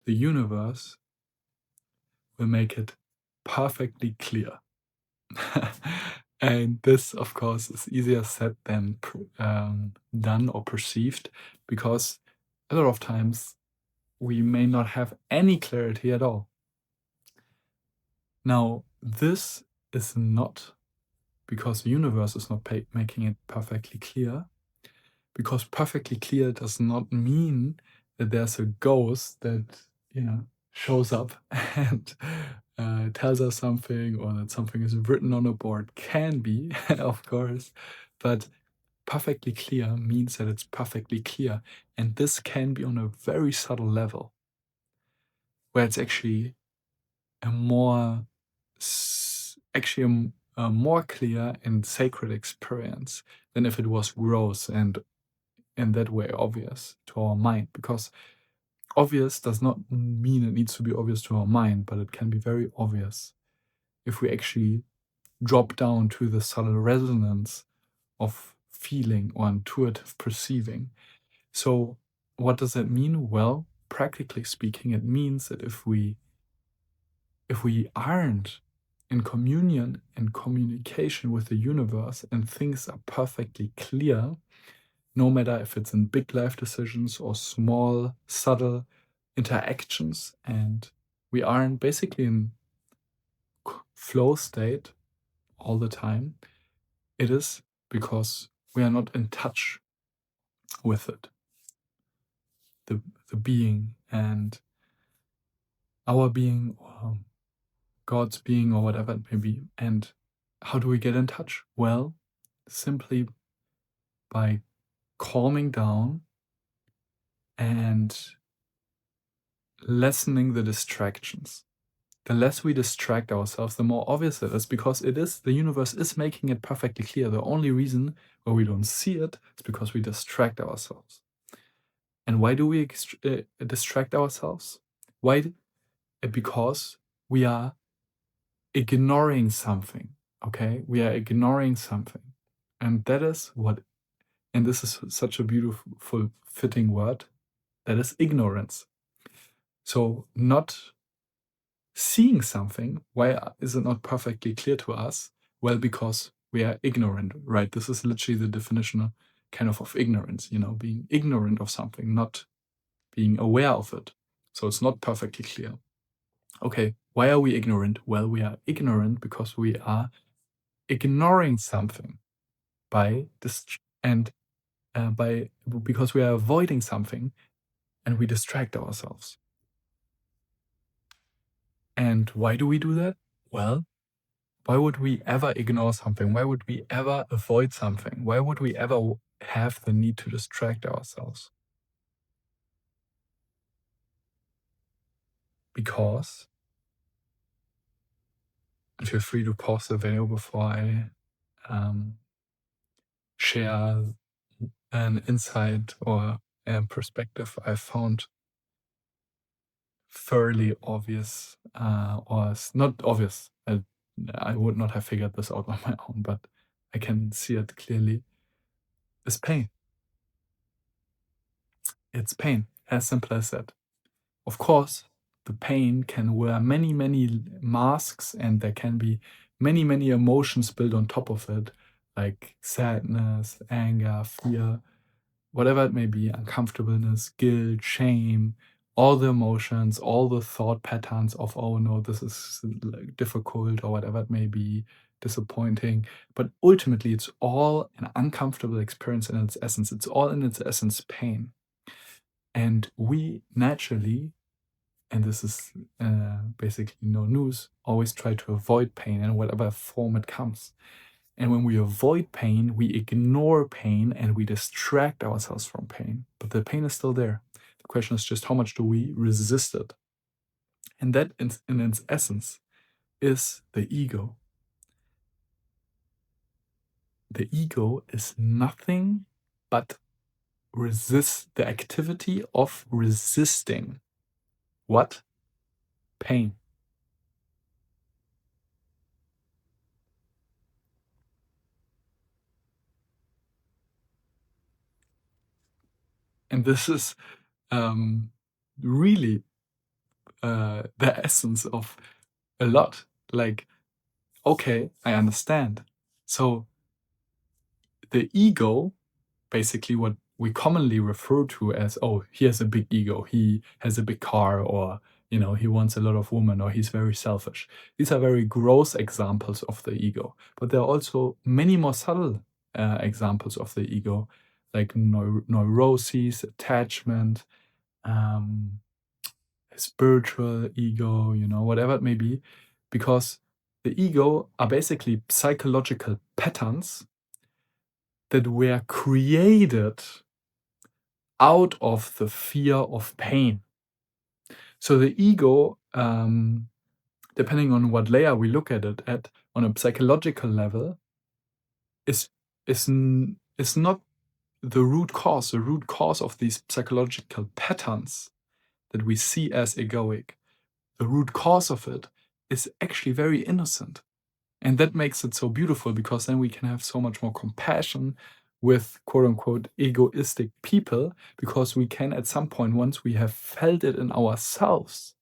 the universe will make it perfectly clear. And this, of course, is easier said than done or perceived, because a lot of times we may not have any clarity at all. Now, this is not because the universe is not making it perfectly clear, because perfectly clear does not mean that there's a ghost that, shows up and tells us something, or that something is written on a board. Can be, of course, but perfectly clear means that it's perfectly clear. And this can be on a very subtle level, where it's actually a more, a more clear and sacred experience than if it was gross and in that way obvious to our mind. Because obvious does not mean it needs to be obvious to our mind, but it can be very obvious if we actually drop down to the subtle resonance of feeling or intuitive perceiving. So, what does that mean? Well, practically speaking, it means that if we aren't in communion and communication with the universe and things are perfectly clear, no matter if it's in big life decisions or small, subtle interactions, and we aren't basically in flow state all the time, it is because we are not in touch with it, the, the being and our being, or God's being, or whatever it may be. And how do we get in touch? Well, simply by calming down and lessening the distractions. The less we distract ourselves, the more obvious it is, because the universe is making it perfectly clear. The only reason why we don't see it is because we distract ourselves. And why do we distract ourselves? Why? Because we are ignoring something. Okay, we are ignoring something, and that is what. And this is such a beautiful, fitting word. That is ignorance. So not seeing something. Why is it not perfectly clear to us? Well, because we are ignorant, right? This is literally the definition of ignorance, being ignorant of something, not being aware of it. So it's not perfectly clear. Okay, why are we ignorant? Well, we are ignorant because we are ignoring something by this, and because we are avoiding something, and we distract ourselves. And why do we do that? Well, why would we ever ignore something? Why would we ever avoid something? Why would we ever have the need to distract ourselves? Because, and feel free to pause the video before I share an insight or a perspective I found fairly obvious, or not obvious. I would not have figured this out on my own, but I can see it clearly. Is pain. It's pain, as simple as that. Of course, the pain can wear many, many masks, and there can be many, many emotions built on top of it, like sadness, anger, fear, whatever it may be, uncomfortableness, guilt, shame, all the emotions, all the thought patterns of, oh no, this is like difficult, or whatever it may be, disappointing. But ultimately, it's all an uncomfortable experience in its essence. It's all in its essence pain. And we naturally, and this is basically no news, always try to avoid pain in whatever form it comes. And when we avoid pain, we ignore pain and we distract ourselves from pain. But the pain is still there. The question is just how much do we resist it? And that, in its essence, is the ego. The ego is nothing but the activity of resisting what? Pain. And this is really the essence of a lot. Like, okay, I understand. So the ego, basically what we commonly refer to as, oh, he has a big ego, he has a big car, or he wants a lot of women, or he's very selfish. These are very gross examples of the ego, but there are also many more subtle examples of the ego, like neuroses, attachment, um, spiritual ego, whatever it may be, because the ego are basically psychological patterns that were created out of the fear of pain. So the ego, depending on what layer we look at it at, on a psychological level, is not the root cause. The root cause of these psychological patterns that we see as egoic, the root cause of it is actually very innocent. And that makes it so beautiful, because then we can have so much more compassion with quote unquote egoistic people, because we can, at some point, once we have felt it in ourselves,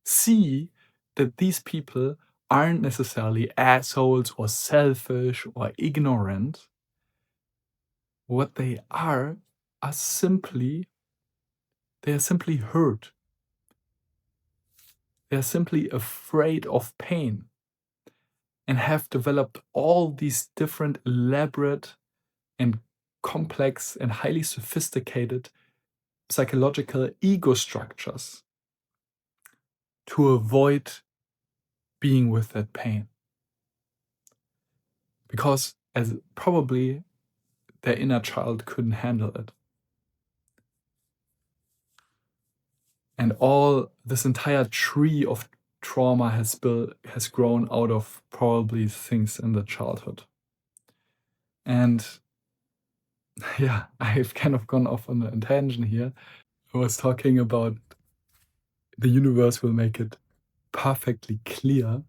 see that these people aren't necessarily assholes or selfish or ignorant. What they are simply, they are simply hurt. They are simply afraid of pain, and have developed all these different elaborate and complex and highly sophisticated psychological ego structures to avoid being with that pain. Because as probably their inner child couldn't handle it. And all this entire tree of trauma has grown out of probably things in the childhood. And yeah, I've kind of gone off on a tangent here. I was talking about the universe will make it perfectly clear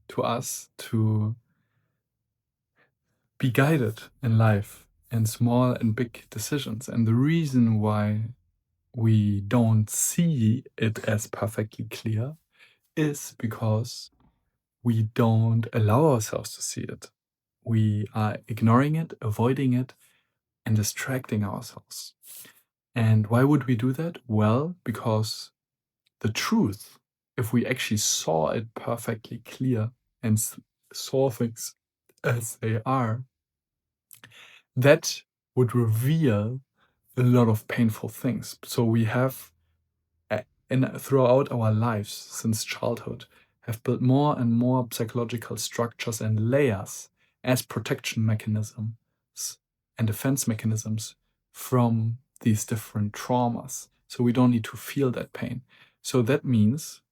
to us to be guided in life in small and big decisions. And the reason why we don't see it as perfectly clear is because we don't allow ourselves to see it. We are ignoring it, avoiding it, and distracting ourselves. And why would we do that? Well, because the truth, if we actually saw it perfectly clear and saw things as they are, that would reveal a lot of painful things. So we have, throughout our lives since childhood, have built more and more psychological structures and layers as protection mechanisms and defense mechanisms from these different traumas. So we don't need to feel that pain. So that means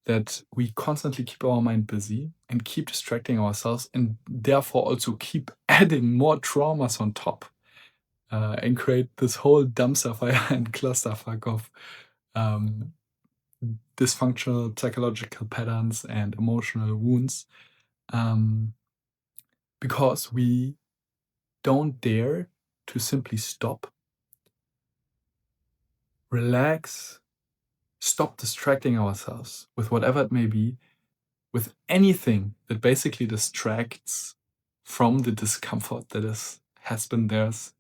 that we constantly keep our mind busy and keep distracting ourselves, and therefore also keep adding more traumas on top, and create this whole dumpster fire and clusterfuck of dysfunctional psychological patterns and emotional wounds, because we don't dare to simply stop, relax, stop distracting ourselves with whatever it may be, with anything that basically distracts from the discomfort that has been theirs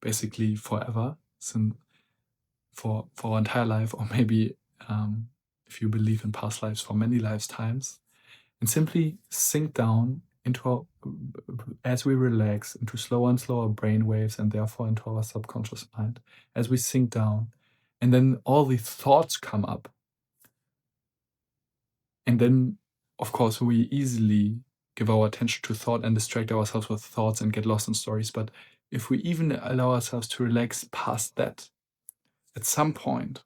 basically forever, since for our entire life, or maybe if you believe in past lives, for many lifetimes, and simply sink down into as we relax, into slower and slower brain waves, and therefore into our subconscious mind, as we sink down, and then all these thoughts come up. And then, of course, we easily give our attention to thought and distract ourselves with thoughts and get lost in stories. But if we even allow ourselves to relax past that, at some point,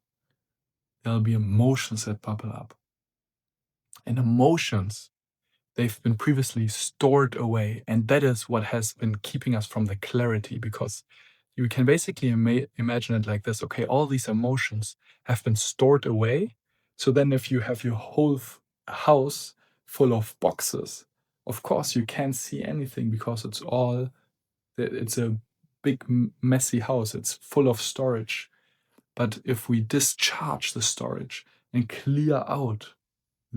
there'll be emotions that bubble up. And emotions, they've been previously stored away. And that is what has been keeping us from the clarity, because you can basically imagine it like this. Okay, all these emotions have been stored away. So then if you have your whole house full of boxes, of course you can't see anything, because it's a big messy house. It's full of storage. But if we discharge the storage and clear out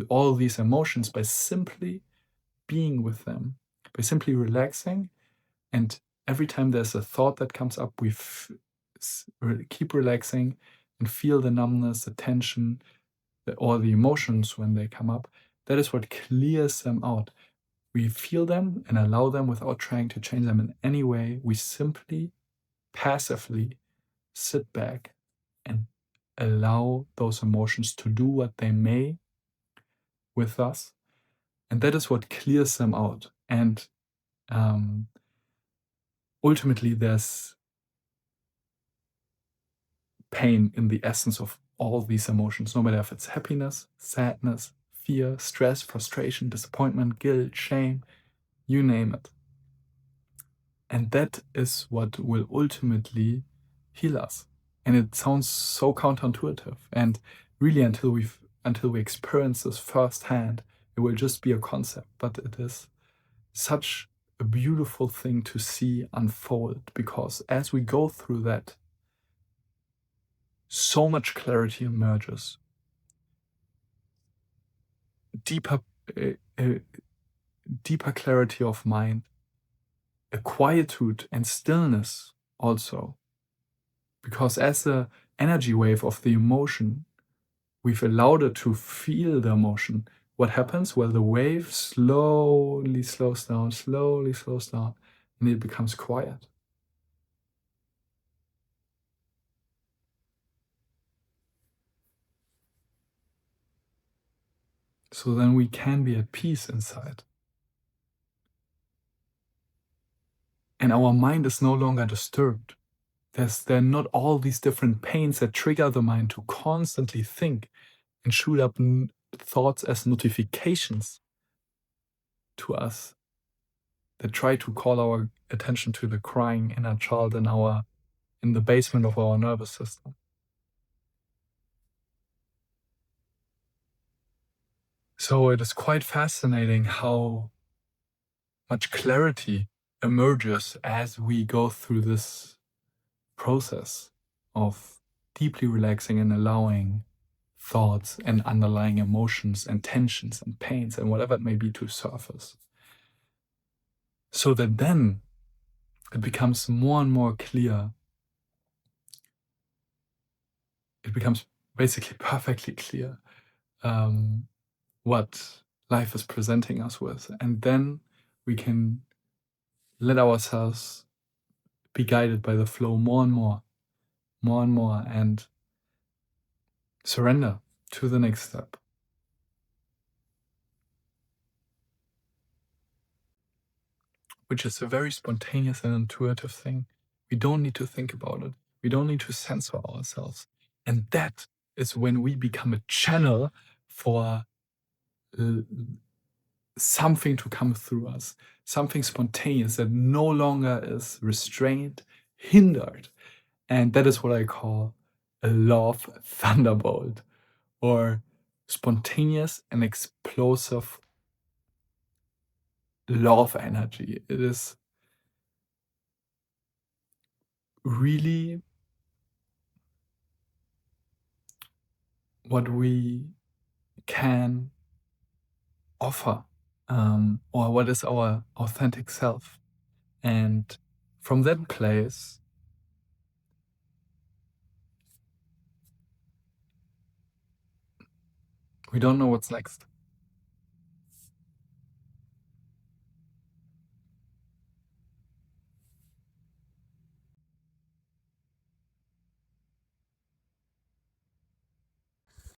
all these emotions by simply being with them, by simply relaxing. And every time there's a thought that comes up, we keep relaxing and feel the numbness, the tension, or the emotions when they come up. That is what clears them out. We feel them and allow them without trying to change them in any way. We simply, passively sit back and allow those emotions to do what they may with us. And that is what clears them out. And ultimately, there's pain in the essence of all these emotions, no matter if it's happiness, sadness, fear, stress, frustration, disappointment, guilt, shame, you name it. And that is what will ultimately heal us. And it sounds so counterintuitive. And really, until we experience this firsthand, it will just be a concept. But it is such a beautiful thing to see unfold, because as we go through that, so much clarity emerges. Deeper, deeper clarity of mind, a quietude and stillness also. Because as the energy wave of the emotion, we've allowed it to feel the emotion. What happens? Well, the wave slowly slows down, and it becomes quiet. So then we can be at peace inside. And our mind is no longer disturbed. There are not all these different pains that trigger the mind to constantly think and shoot up thoughts as notifications to us that try to call our attention to the crying inner child in the basement of our nervous system. So it is quite fascinating how much clarity emerges as we go through this process of deeply relaxing and allowing thoughts and underlying emotions and tensions and pains and whatever it may be to surface. So that then it becomes more and more clear. It becomes basically perfectly clear what life is presenting us with. And then we can let ourselves be guided by the flow more and more, and surrender to the next step. Which is a very spontaneous and intuitive thing. We don't need to think about it. We don't need to censor ourselves. And that is when we become a channel for something to come through us, something spontaneous that no longer is restrained, hindered. And that is what I call a love thunderbolt, or spontaneous and explosive love energy. It is really what we can offer, or what is our authentic self. And from that place, we don't know what's next.